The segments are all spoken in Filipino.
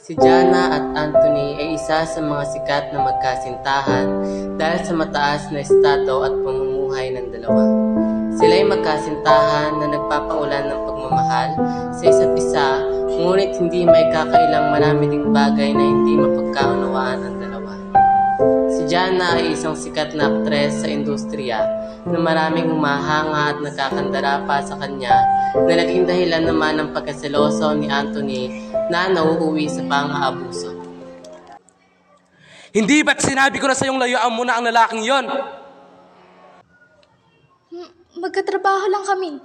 Si Jana at Anthony ay isa sa mga sikat na magkasintahan dahil sa mataas na estado at pamumuhay ng dalawa. Sila ay magkasintahan na nagpapaulan ng pagmamahal sa isa't isa, ngunit hindi may kakailang marami ding bagay na hindi mapagkaunawaan ng dalawa. Si Jana ay isang sikat na aktres sa industriya na maraming humahanga at nakakandara pa sa kanya na naging dahilan naman ng pagkaseloso ni Anthony na nauuwi sa pang-aabuso. Hindi ba't sinabi ko na sa iyong layuan mo na ang lalaking yon? Magkatrabaho lang kami.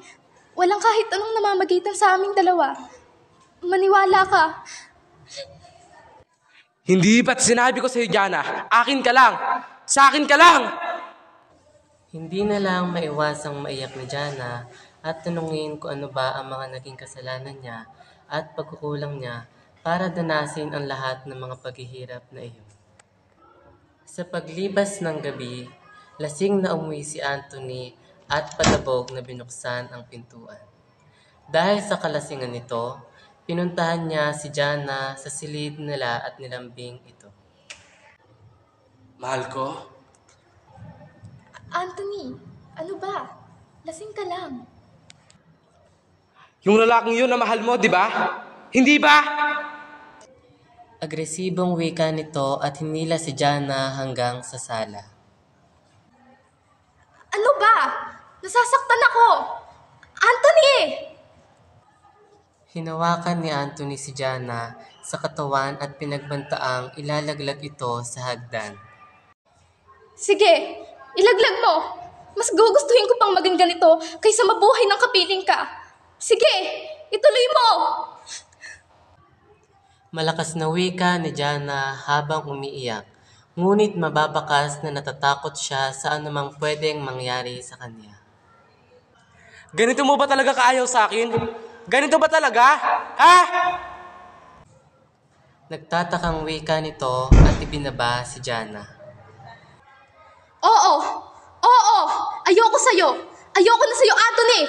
Walang kahit anong namamagitan sa aming dalawa. Maniwala ka. Hindi ba't sinabi ko sa iyo, Jana? Akin ka lang! Sa akin ka lang! Hindi na lang maiwasang maiyak ni Jana at tanungin kung ano ba ang mga naging kasalanan niya at pagkukulang niya para danasin ang lahat ng mga paghihirap na iyon. Sa paglibas ng gabi, lasing na umuwi si Anthony at palabog na binuksan ang pintuan. Dahil sa kalasingan nito, pinuntahan niya si Jana sa silid nila at nilambing ito. Mahal ko? Anthony, ano ba? Lasing ka lang. Yung lalaking yun na mahal mo, di ba? Hindi ba? Agresibong wika nito at hinila si Jana hanggang sa sala. Ano ba? Nasasaktan ako! Anthony! Hinawakan ni Anthony si Jana sa katawan at pinagbantaang ilalaglag ito sa hagdan. Sige, ilaglag mo. Mas gugustuhin ko pang maging ganito kaysa mabuhay ng kapiling ka. Sige, ituloy mo! Malakas na wika ni Jana habang umiiyak, ngunit mababakas na natatakot siya sa anumang pwedeng mangyari sa kanya. Ganito mo ba talaga kaayaw sa akin? Ganito ba talaga? Ha? Nagtatakang wika nito at ibinaba si Jana. Oo! Oo! Ayoko sa'yo! Ayoko na sa'yo, Anthony!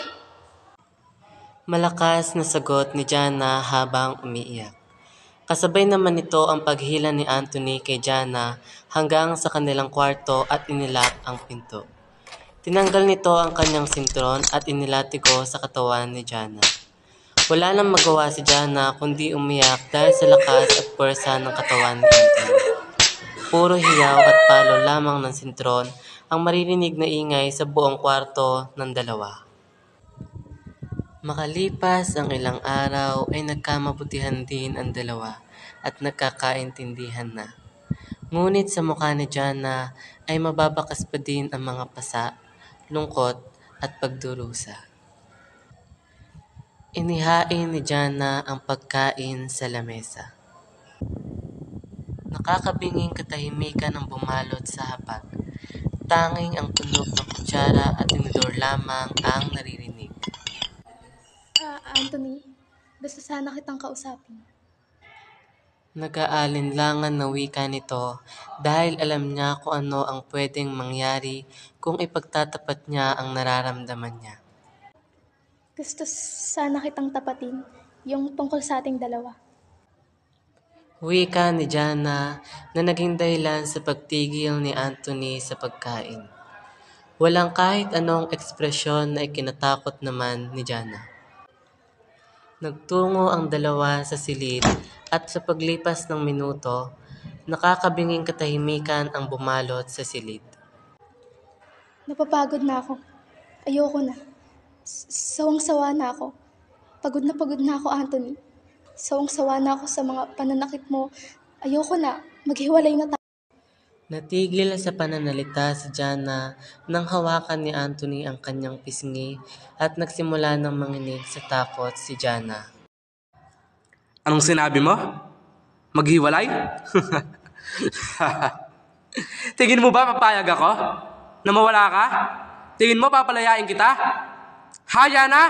Malakas na sagot ni Jana habang umiiyak. Kasabay naman nito ang paghila ni Anthony kay Jana hanggang sa kanilang kwarto at inilak ang pinto. Tinanggal nito ang kanyang sintron at inilatigo sa katawan ni Jana. Wala nang magawa si Jana kundi umiyak dahil sa lakas at puwersa ng katawan ni Anthony. Puro hiyaw at palo lamang ng sintron ang maririnig na ingay sa buong kwarto ng dalawa. Makalipas ang ilang araw ay nagkamabutihan din ang dalawa at nagkakaintindihan na. Ngunit sa mukha ni Jana ay mababakas pa din ang mga pasa, lungkot at pagdurusa. Inihain ni Jana ang pagkain sa lamesa. Nakakabinging katahimikan ang bumalot sa hapag. Tanging ang tunog ng kutsara at tinidor lamang ang naririnig. Anthony, gusto sana kitang kausapin. Nag-aalinlangan na wika nito dahil alam niya kung ano ang pwedeng mangyari kung ipagtatapat niya ang nararamdaman niya. Gusto sana kitang tapatin, yung tungkol sa ating dalawa. Wika ni Jana na naging dahilan sa pagtigil ni Anthony sa pagkain. Walang kahit anong ekspresyon na ikinatakot naman ni Jana. Nagtungo ang dalawa sa silid at sa paglipas ng minuto, nakakabinging katahimikan ang bumalot sa silid. Napapagod na ako. Ayoko na. Sawang-sawa na ako. Pagod na ako, Anthony. Sawang-sawa na ako sa mga pananakit mo. Ayoko na. Maghiwalay na tayo. Natigil sa pananalita si Jana nang hawakan ni Anthony ang kanyang pisngi at nagsimula ng manginig sa takot si Jana. Anong sinabi mo? Maghiwalay? Tingin mo ba papayag ako? Na mawala ka? Tingin mo papalayain kita? Ha, Jana?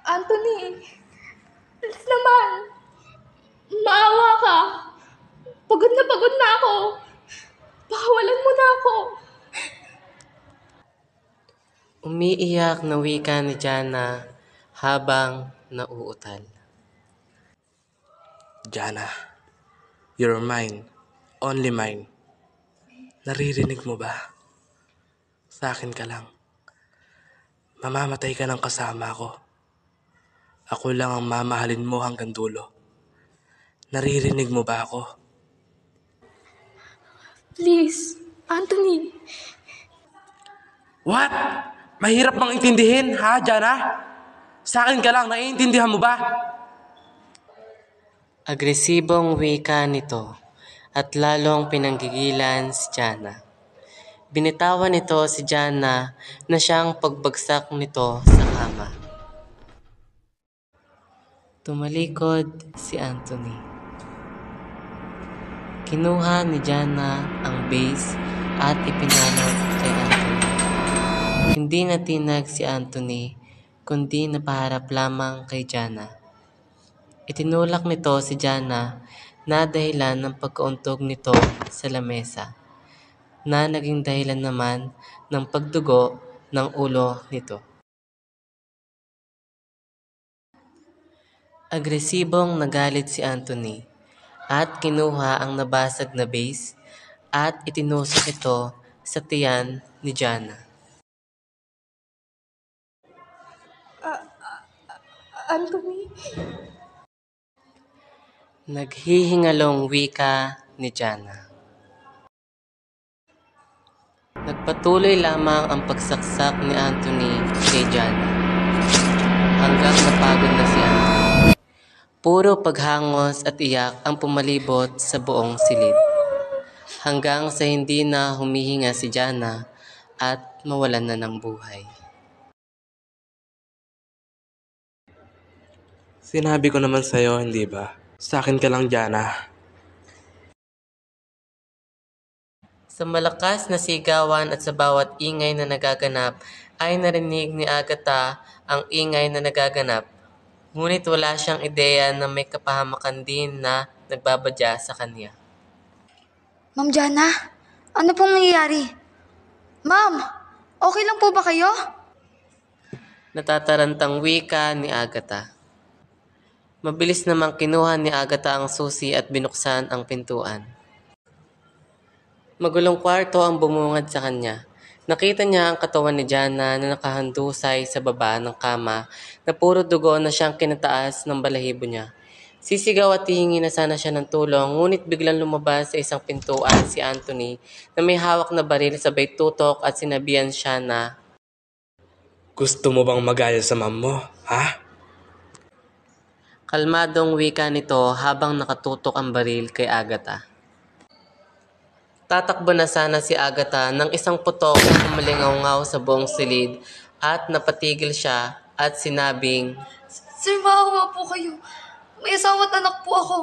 Anthony! Please naman! Maawa ka! Pagod na ako! Pakawalan mo na ako! Umiiyak na wika ni Jana habang nauutal. Jana, you're mine. Only mine. Naririnig mo ba? Sa akin ka lang. Mamamatay ka ng kasama ko. Ako lang ang mamahalin mo hanggang dulo. Naririnig mo ba ako? Please, Anthony. What? Mahirap bang intindihin, ha, Jana? Sa akin ka lang, naiintindihan mo ba? Agresibong wika nito at lalong pinanggigilan si Jana. Binitawan nito si Jana na siyang pagbagsak nito sa kama. Tumalikod si Anthony. Kinuha ni Jana ang base at ipinalot kay Anthony. Hindi natinag si Anthony, kundi napaharap lamang kay Jana. Itinulak nito si Jana na dahilan ng pagkauntog nito sa lamesa, na naging dahilan naman ng pagdugo ng ulo nito. Agresibong nagalit si Anthony at kinuha ang nabasag na base at itinusok ito sa tiyan ni Jana. Anthony? Naghihingalong wika ni Jana. Nagpatuloy lamang ang pagsaksak ni Anthony kay Jana hanggang napagod na si Anthony. Puro paghangos at iyak ang pumalibot sa buong silid hanggang sa hindi na humihinga si Jana at mawalan na ng buhay. Sinabi ko naman sa'yo, hindi ba? Sa akin ka lang, Jana. Sa malakas na sigawan at sa bawat ingay na nagaganap ay narinig ni Agatha ang ingay na nagaganap. Ngunit wala siyang ideya na may kapahamakan din na nagbabadya sa kanya. Ma'am Jana, ano pong nangyayari? Ma'am, okay lang po ba kayo? Natatarantang wika ni Agatha. Mabilis namang kinuha ni Agatha ang susi at binuksan ang pintuan. Magulong kwarto ang bumungad sa kanya. Nakita niya ang katawan ni Jana na nakahandusay sa baba ng kama na puro dugo na siyang kinataas ng balahibo niya. Sisigaw at hihingi na sana siya ng tulong, ngunit biglang lumabas sa isang pintuan si Anthony na may hawak na baril sabay tutok at sinabihan siya na, Gusto mo bang magaya sa ma'am mo, ha? kalmadong wika nito habang nakatutok ang baril kay Agatha. Tatakbo na sana si Agatha nang isang putok na malingaw sa buong silid at napatigil siya at sinabing, Sir, maawa po kayo. May asawa at anak po ako.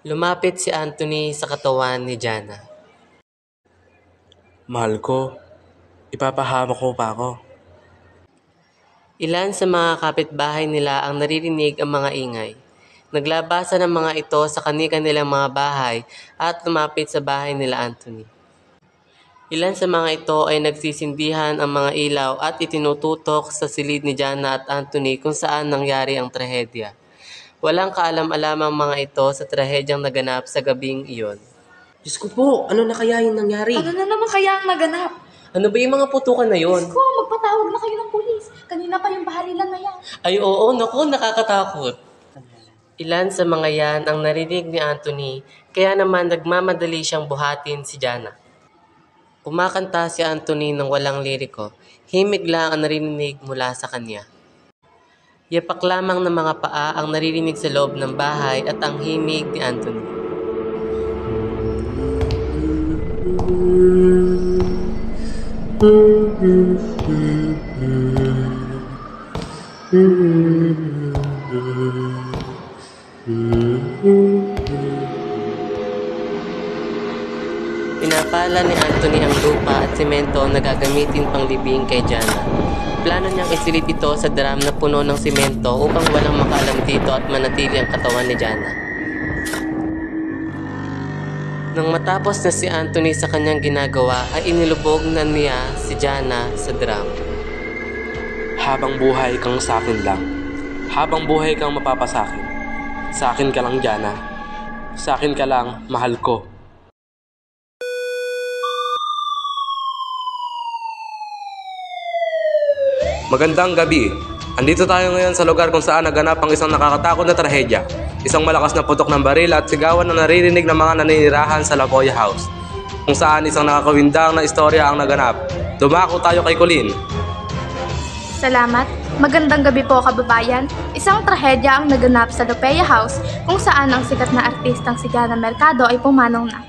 Lumapit si Anthony sa katawan ni Jana. Mahal ko, ipapahamak ko pa ako. Ilan sa mga kapitbahay nila ang naririnig ang mga ingay. Naglabasan ang mga ito sa kanilang mga bahay at lumapit sa bahay nila Anthony. Ilan sa mga ito ay nagsisindihan ang mga ilaw at itinututok sa silid ni Jana at Anthony kung saan nangyari ang trahedya. Walang kaalam-alam ang mga ito sa trahedyang naganap sa gabing iyon. Diyos ko po, ano na kaya yung nangyari? Ano na naman kaya ang naganap? Ano ba yung mga putukan na yon? Ko, magpatawag na kayo ng pulis. Kanina pa yung bahalilan na yan. Ay oo, naku, nakakatakot. Ilan sa mga yan ang narinig ni Anthony, kaya naman nagmamadali siyang buhatin si Jana. Kumakanta si Anthony ng walang liriko, himig lang ang narinig mula sa kanya. Yapak lamang ng mga paa ang naririnig sa loob ng bahay at ang himig ni Anthony. Pinapala ni Anthony ang lupa at semento na gagamitin pang libing kay Jana. Plano niyang isilid ito sa drum na puno ng semento upang walang makaalam dito at manatili ang katawan ni Jana. Nang matapos na si Anthony sa kanyang ginagawa ay inilubog na niya si Jana sa drum. Habang buhay kang sa akin lang. Habang buhay kang mapapasakin. Sa akin ka lang, Jana. Sa akin ka lang, mahal ko. Magandang gabi. Andito tayo ngayon sa lugar kung saan naganap ang isang nakakatakot na trahedya. Isang malakas na putok ng baril at sigawan na naririnig ng mga naninirahan sa La Jolla House. Kung saan isang nakakawindang na istorya ang naganap. Dumako tayo kay Colleen. Salamat. Magandang gabi po, kababayan. Isang trahedya ang naganap sa La Jolla House kung saan ang sikat na artistang si Jana Mercado ay pumanong na.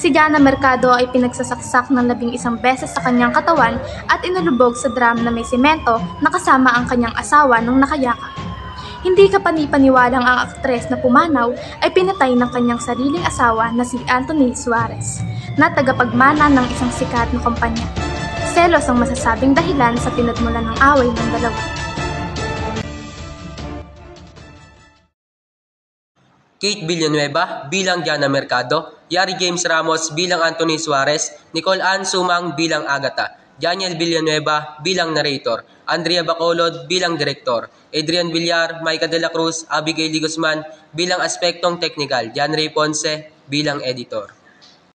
Si Jana Mercado ay pinagsasaksak ng 11 beses sa kanyang katawan at inulubog sa drum na may semento na kasama ang kanyang asawa nung nakayakap. Hindi kapani-paniwalang ang aktres na pumanaw ay pinatay ng kanyang sariling asawa na si Anthony Suarez, na tagapagmana ng isang sikat na kumpanya. Selos ang masasabing dahilan sa pinagmulan ng away ng dalawa. Kate Villanueva bilang Jana Mercado, Yari James Ramos bilang Anthony Suarez, Nicole Ann Sumang bilang Agatha, Daniel Villanueva bilang narrator, Andrea Bacolod bilang director, Adrian Villar, Micah De La Cruz, Abigail Guzman bilang aspektong technical, Jan Ray Ponce bilang editor.